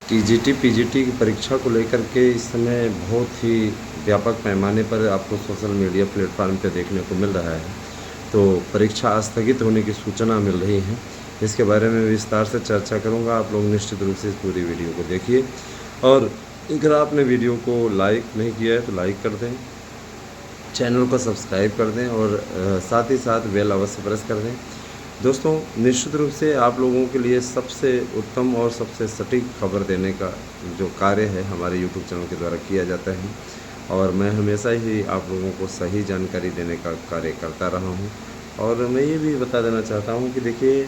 TGT, PGT की परीक्षा को लेकर के इस समय बहुत ही व्यापक पैमाने पर आपको सोशल मीडिया प्लेटफ़ॉर्म पे देखने को मिल रहा है। तो परीक्षा स्थगित होने की सूचना मिल रही है। इसके बारे में विस्तार से चर्चा करूँगा, आप लोग निश्चित रूप से इस पूरी वीडियो को देखिए। और अगर आपने वीडियो को लाइक नहीं किया है तो लाइक कर दें, चैनल को सब्सक्राइब कर दें और साथ ही साथ बेल अवश्य प्रेस कर दें। दोस्तों, निश्चित रूप से आप लोगों के लिए सबसे उत्तम और सबसे सटीक खबर देने का जो कार्य है हमारे यूट्यूब चैनल के द्वारा किया जाता है और मैं हमेशा ही आप लोगों को सही जानकारी देने का कार्य करता रहा हूं। और मैं ये भी बता देना चाहता हूं कि देखिए,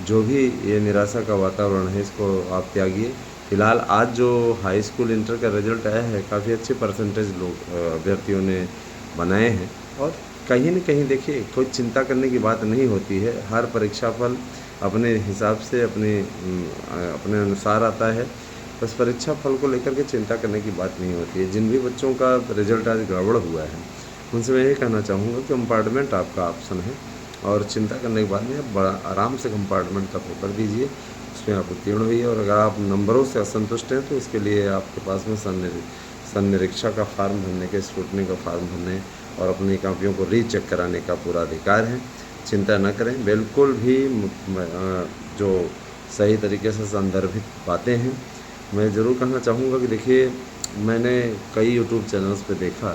जो भी ये निराशा का वातावरण है इसको आप त्यागिए। फ़िलहाल आज जो हाई स्कूल इंटर का रिज़ल्ट आया है, काफ़ी अच्छे परसेंटेज लोग अभ्यर्थियों ने बनाए हैं। और कहीं न कहीं देखिए, कोई चिंता करने की बात नहीं होती है। हर परीक्षा फल अपने हिसाब से अपने अनुसार आता है। बस परीक्षा फल को लेकर के चिंता करने की बात नहीं होती है। जिन भी बच्चों का रिज़ल्ट आज गड़बड़ हुआ है, उनसे मैं ये कहना चाहूँगा कि कंपार्टमेंट आपका ऑप्शन है और चिंता करने की बात नहीं है। आप बड़ा आराम से कंपार्टमेंट का पेपर दीजिए, उसमें आप उत्तीर्ण होइए। और अगर आप नंबरों से असंतुष्ट हैं तो इसके लिए आपके पास में संनिरीक्षा का फार्म भरने के, स्क्रूटनी का फार्म भरने और अपनी कापियों को रीचेक कराने का पूरा अधिकार है। चिंता न करें, बिल्कुल भी जो सही तरीके से संदर्भित बातें हैं। मैं ज़रूर कहना चाहूँगा कि देखिए, मैंने कई यूट्यूब चैनल्स पे देखा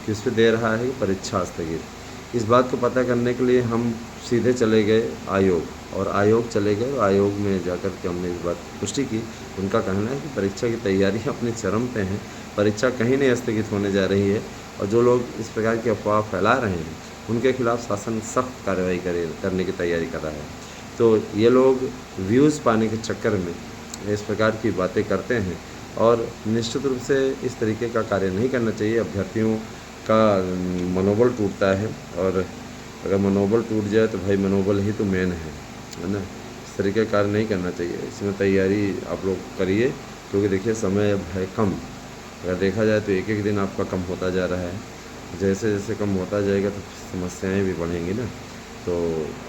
कि उस पे दे रहा है कि परीक्षा स्थगित। इस बात को पता करने के लिए हम सीधे चले गए आयोग और आयोग चले गए और आयोग में जाकर के हमने इस बात की पुष्टि की। उनका कहना है कि परीक्षा की तैयारी अपने चरम पे हैं, परीक्षा कहीं नहीं स्थगित होने जा रही है और जो लोग इस प्रकार की अफवाह फैला रहे हैं उनके खिलाफ शासन सख्त कार्रवाई करने की तैयारी कर रहा है। तो ये लोग व्यूज़ पाने के चक्कर में इस प्रकार की बातें करते हैं और निश्चित रूप से इस तरीके का कार्य नहीं करना चाहिए। अभ्यर्थियों का मनोबल टूटता है और अगर मनोबल टूट जाए तो भाई मनोबल ही तो मेन है ना। इस तरीके का कार्य नहीं करना चाहिए। इसमें तैयारी आप लोग करिए, क्योंकि देखिए समय अब है कम। अगर देखा जाए तो एक एक दिन आपका कम होता जा रहा है। जैसे जैसे कम होता जाएगा तो समस्याएं भी बढ़ेंगी ना। तो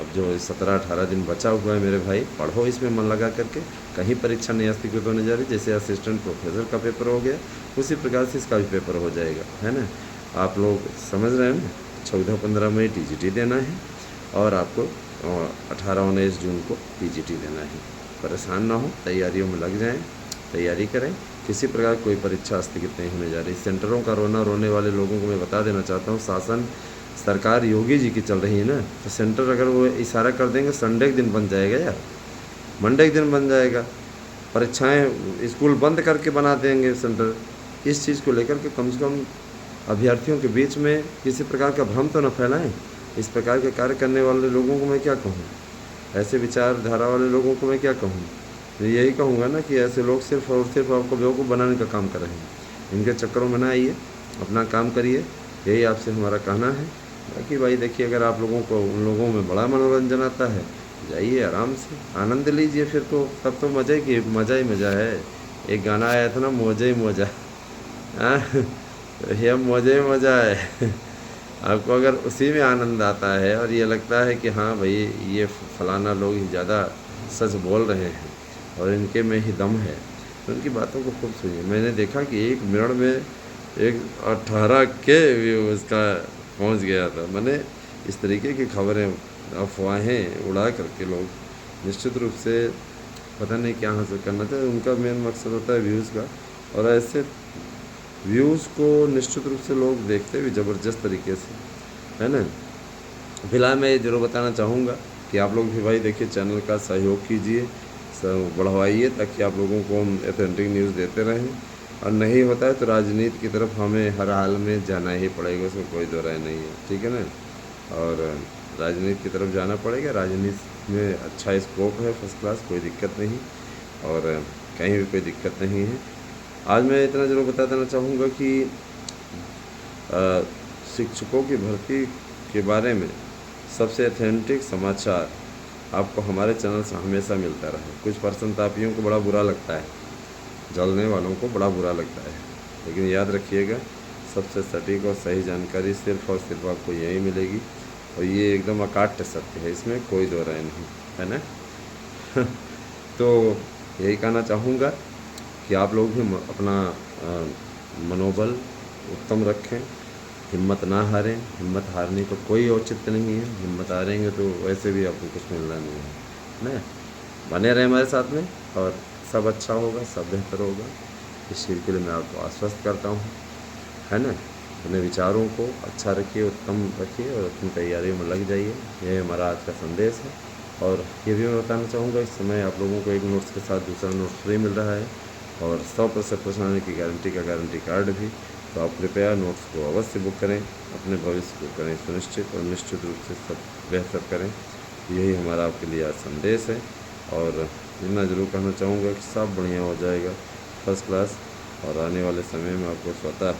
अब जो 17-18 दिन बचा हुआ है मेरे भाई, पढ़ो इसमें मन लगा करके। कहीं परीक्षा नहीं स्थगित होने जा रही। जैसे असिस्टेंट प्रोफेसर का पेपर हो गया, उसी प्रकार से इसका भी पेपर हो जाएगा, है ना। आप लोग समझ रहे हैं ना। 14-15 मई टीजीटी देना है और आपको 18-19 जून को पीजीटी देना है। परेशान ना हो, तैयारियों में लग जाएं, तैयारी करें। किसी प्रकार कोई परीक्षा स्थगित नहीं होने जा रही। सेंटरों का रोने वाले लोगों को मैं बता देना चाहता हूँ, शासन सरकार योगी जी की चल रही है ना, तो सेंटर अगर वो इशारा कर देंगे संडे के दिन बन जाएगा यार, मंडे के दिन बन जाएगा। परीक्षाएं स्कूल बंद करके बना देंगे सेंटर। इस चीज़ को लेकर के कम से कम अभ्यर्थियों के बीच में किसी प्रकार का भ्रम तो न फैलाएं। इस प्रकार के कार्य करने वाले लोगों को मैं क्या कहूँ, ऐसे विचारधारा वाले लोगों को मैं क्या कहूँ। यही कहूँगा ना कि ऐसे लोग सिर्फ और सिर्फ आपको बेवकूफ़ बनाने का काम कर रहे हैं। इनके चक्करों में ना आइए, अपना काम करिए, यही आपसे हमारा कहना है। बाकी भाई देखिए, अगर आप लोगों को उन लोगों में बड़ा मनोरंजन आता है, जाइए आराम से आनंद लीजिए। फिर तो तब तो मज़ा ही मज़ा है। एक गाना आया था ना, मौजे ही मौजा। हाँ, यह मौजे ही मज़ा है। आपको अगर उसी में आनंद आता है और ये लगता है कि हाँ भाई, ये फलाना लोग ही ज़्यादा सच बोल रहे हैं और इनके में ही दम है, तो उनकी बातों को खूब सुनिए। मैंने देखा कि 1 मिनट में 18 के व्यूज़ का पहुंच गया था। मैंने इस तरीके की खबरें, अफवाहें उड़ा करके लोग निश्चित रूप से पता नहीं क्या हासिल करना चाहते। उनका मेन मकसद होता है व्यूज़ का, और ऐसे व्यूज़ को निश्चित रूप से लोग देखते भी ज़बरदस्त तरीके से, है ना। फिलहाल मैं ये ज़रूर बताना चाहूँगा कि आप लोग भी भाई देखिए, चैनल का सहयोग कीजिए, बढ़वाइए, ताकि आप लोगों को हम ऑथेंटिक न्यूज़ देते रहें। और नहीं होता है तो राजनीति की तरफ हमें हर हाल में जाना ही पड़ेगा, उसमें कोई दो राय नहीं है, ठीक है ना। और राजनीति की तरफ जाना पड़ेगा। राजनीति में अच्छा स्कोप है, फर्स्ट क्लास, कोई दिक्कत नहीं और कहीं भी कोई दिक्कत नहीं है। आज मैं इतना ज़रूर बता देना चाहूँगा कि शिक्षकों की भर्ती के बारे में सबसे ऑथेंटिक समाचार आपको हमारे चैनल से हमेशा मिलता रहे। कुछ परसंतापियों को बड़ा बुरा लगता है, जलने वालों को बड़ा बुरा लगता है, लेकिन याद रखिएगा, सबसे सटीक और सही जानकारी सिर्फ़ और सिर्फ आपको यही मिलेगी और ये एकदम अकाट्य सत्य है, इसमें कोई दो राय नहीं, है ना। तो यही कहना चाहूँगा कि आप लोग भी अपना मनोबल उत्तम रखें, हिम्मत ना हारें। हिम्मत हारने का कोई औचित्य नहीं है, हिम्मत हारेंगे तो वैसे भी आपको कुछ मिलना नहीं है ना। बने रहें हमारे साथ में और सब अच्छा होगा, सब बेहतर होगा। इस चीज़ के लिए मैं आपको आश्वस्त करता हूँ, है ना। अपने विचारों को अच्छा रखिए, उत्तम रखिए और अपनी तैयारियों में लग जाइए। यह हमारा आज का संदेश है। और ये भी मैं बताना चाहूँगा, इस समय आप लोगों को एक नोट्स के साथ दूसरा नोट्स फ्री मिल रहा है और 100% प्रश्न आने की गारंटी का गारंटी कार्ड भी। तो आप कृपया नोट्स को अवश्य बुक करें, अपने भविष्य को करें सुनिश्चित और निश्चित रूप से सब बेहतर करें। यही हमारा आपके लिए आज संदेश है। और इतना ज़रूर कहना चाहूँगा कि सब बढ़िया हो जाएगा, फर्स्ट क्लास। और आने वाले समय में आपको स्वतः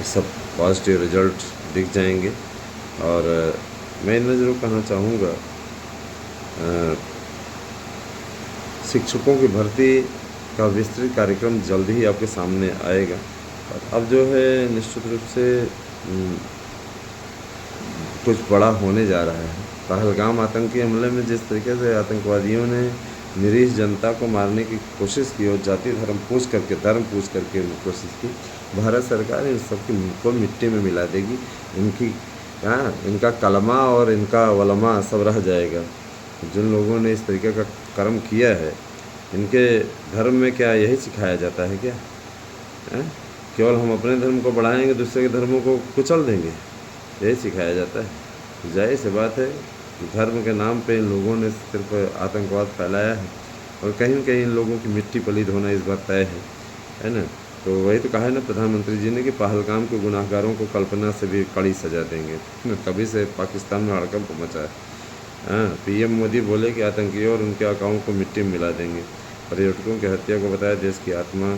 सब पॉजिटिव रिजल्ट दिख जाएंगे। और मैं इतना ज़रूर कहना चाहूँगा, शिक्षकों की भर्ती का विस्तृत कार्यक्रम जल्द ही आपके सामने आएगा। और अब जो है निश्चित रूप से कुछ बड़ा होने जा रहा है। पहलगाम आतंकी हमले में जिस तरीके से आतंकवादियों ने निरीह जनता को मारने की कोशिश की और जाति धर्म पूछ करके कोशिश की, भारत सरकार इन सबकी को मिट्टी में मिला देगी। इनका कलमा और इनका वलमा सब रह जाएगा। जिन लोगों ने इस तरीके का कर्म किया है, इनके धर्म में क्या यही सिखाया जाता है क्या? केवल हम अपने धर्म को बढ़ाएंगे, दूसरे के धर्मों को कुचल देंगे, यही सिखाया जाता है। जाहिर सी बात है कि धर्म के नाम पे इन लोगों ने सिर्फ आतंकवाद फैलाया है और कहीं न कहीं इन लोगों की मिट्टी पलीद होना इस बार तय है ना। तो वही तो कहा है ना प्रधानमंत्री जी ने कि पहलगाम के गुनाहगारों को कल्पना से भी कड़ी सजा देंगे। तभी से पाकिस्तान में हड़कंप मचा है। पीएम मोदी बोले कि आतंकियों और उनके आकाओं को मिट्टी में मिला देंगे। पर्यटकों की हत्या को बताया देश की आत्मा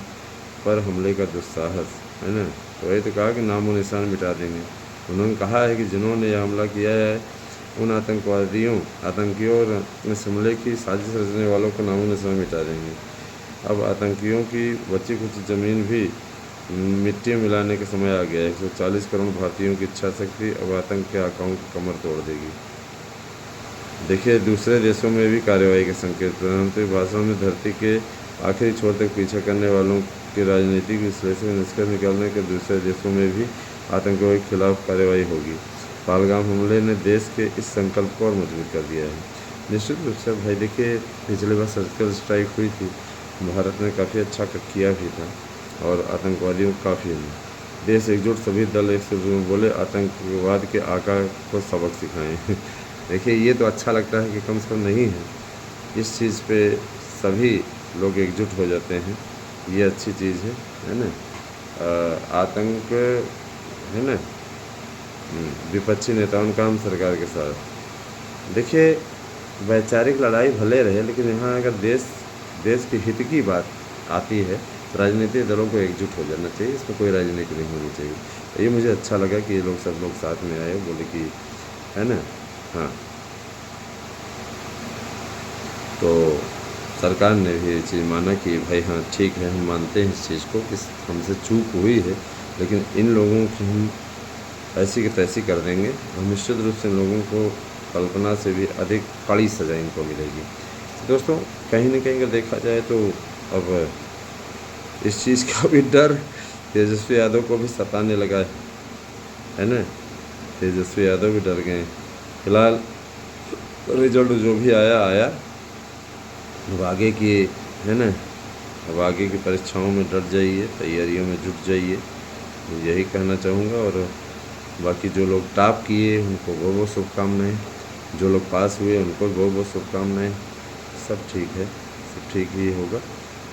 पर हमले का दुस्साहस, है ना। तो वही तो कहा कि नामो निशान मिटा देंगे। उन्होंने कहा है कि जिन्होंने यह हमला किया है उन आतंकियों और इस हमले की साजिश रचने वालों को नामो निशान मिटा देंगे। अब आतंकियों की बची कुछ ज़मीन भी मिट्टी में मिलाने का समय आ गया है। 140 करोड़ भारतीयों की इच्छा शक्ति अब आतंक के आकाओं की कमर तोड़ देगी। देखिए, दूसरे देशों में भी कार्रवाई के संकेत। प्रधानमंत्री भाषण में धरती के आखिरी छोर तक पीछा करने वालों के राजनीतिक विश्लेषण निष्कर्ष निकालने के दूसरे देशों में भी आतंकियों के खिलाफ कार्रवाई होगी। पहलगाम हमले ने देश के इस संकल्प को और मजबूत कर दिया है। निश्चित रूप से भाई देखिए, पिछले बार सर्जिकल स्ट्राइक हुई थी, भारत ने काफ़ी अच्छा किया भी था और आतंकवादियों को काफ़ी देश एकजुट, सभी दल एक सूत्र में बोले आतंकवाद के आका को सबक सिखाएं। देखिए, ये तो अच्छा लगता है कि कम से कम नहीं है, इस चीज़ पे सभी लोग एकजुट हो जाते हैं, ये अच्छी चीज़ है ना। आतंक है ना, विपक्षी नेताओं का हम सरकार के साथ। देखिए, वैचारिक लड़ाई भले रहे, लेकिन यहाँ अगर देश के हित की बात आती है तो राजनीतिक दलों को एकजुट हो जाना चाहिए, इसमें कोई राजनीति नहीं होनी चाहिए। तो ये मुझे अच्छा लगा कि ये लोग सब लोग साथ में आए, बोले कि है ना। हाँ, तो सरकार ने भी ये चीज़ माना कि भाई हाँ ठीक है, हम मानते हैं इस चीज़ को कि हमसे चूक हुई है, लेकिन इन लोगों की हम ऐसी की तैसी कर देंगे। हम निश्चित रूप से इन लोगों को कल्पना से भी अधिक कड़ी सज़ा इनको मिलेगी। दोस्तों, कहीं न कहीं अगर देखा जाए तो अब इस चीज़ का भी डर तेजस्वी यादव को भी सताने लगा है ना। तेजस्वी यादव भी डर गए। फिलहाल रिजल्ट जो भी आया, अब आगे की है ना, अब आगे की परीक्षाओं में डट जाइए, तैयारियों में जुट जाइए, यही कहना चाहूँगा। और बाकी जो लोग टॉप किए उनको बहुत शुभकामनाएँ, जो लोग पास हुए उनको बहुत शुभकामनाएँ। सब ठीक है, सब ठीक ही होगा।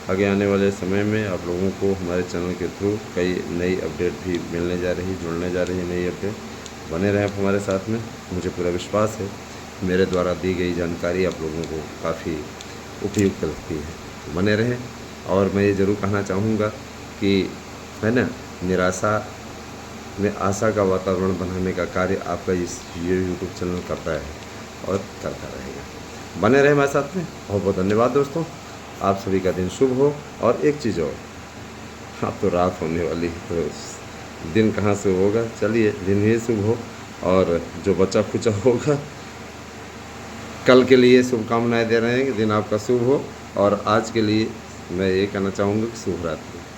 आगे आने वाले समय में आप लोगों को हमारे चैनल के थ्रू कई नई अपडेट भी मिलने जा रही, जुड़ने जा रही है नई अपडेट। बने रहें आप हमारे साथ में। मुझे पूरा विश्वास है मेरे द्वारा दी गई जानकारी आप लोगों को काफ़ी उपयुक्त लगती है, तो बने रहें। और मैं ये ज़रूर कहना चाहूँगा कि है ना, निराशा में आशा का वातावरण बनाने का कार्य आपका ये यूट्यूब चैनल करता है और करता रहेगा। बने रहे हमारे साथ में। बहुत बहुत धन्यवाद दोस्तों, आप सभी का दिन शुभ हो। और एक चीज़ और, अब तो रात होने वाली है तो दिन कहाँ से होगा, चलिए दिन ही शुभ हो। और जो बचा खुचा होगा, कल के लिए शुभकामनाएं दे रहे हैं कि दिन आपका शुभ हो और आज के लिए मैं ये कहना चाहूँगा कि शुभ रात्रि।